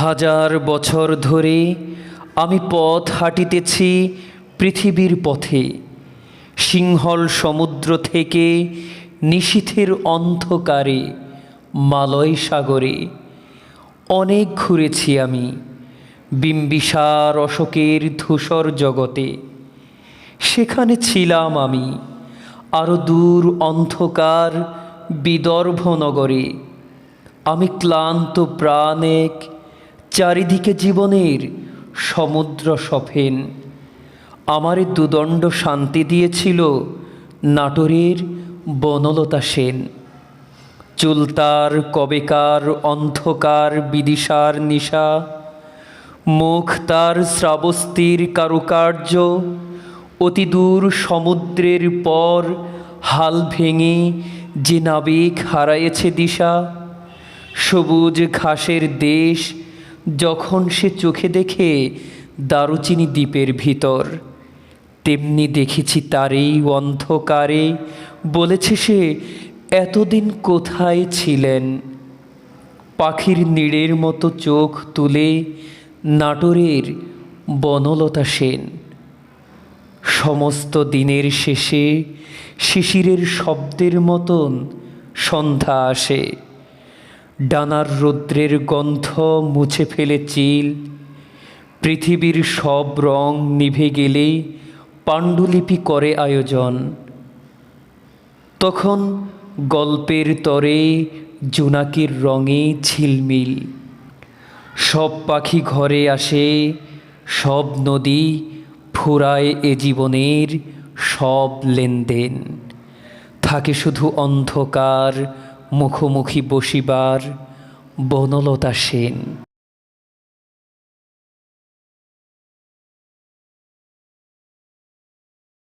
হাজার বছর ধরে আমি পথ হাঁটিতেছি পৃথিবীর পথে, সিংহল সমুদ্র থেকে নিশীথের অন্ধকারে মালয় সাগরে। অনেক ঘুরেছি আমি বিম্বিসার অশোকের ধূসর জগতে। সেখানে ছিলাম আমি আরও দূর অন্ধকার বিদর্ভ নগরে। আমি ক্লান্ত প্রাণেক, চারিদিকে জীবনের সমুদ্র সফেন। আমারে দুদণ্ড শান্তি দিয়েছিল নাটোরের বনলতা সেন। চুল তার কবেকার অন্ধকার বিদিশার নিশা, মুখ তার শ্রাবস্তির কারুকার্য। অতি দূর সমুদ্রের পর হাল ভেঙে যে নাবিক হারায়েছে দিশা। সবুজ ঘাসের দেশ যখন সে চোখে দেখে দারুচিনি দ্বীপের ভিতর, তেমনি দেখেছি তারেই অন্ধকারে। বলেছে সে এতদিন কোথায় ছিলেন। পাখির নীড়ের মতো চোখ তুলে নাটোরের বনলতা সেন। সমস্ত দিনের শেষে শিশিরের শব্দের মতন সন্ধ্যা আসে। ডানার রৌদ্রের গন্ধ মুছে ফেলে চিল। পৃথিবীর সব রং নিভে গেলে পাণ্ডুলিপি করে আয়োজন। তখন গল্পের তরে জোনাকির রঙে ঝিলমিল। সব পাখি ঘরে আসে, সব নদী ফুরায় এ জীবনের সব লেনদেন। থাকে শুধু অন্ধকার মুখোমুখি বসিবার বনলতা সেন।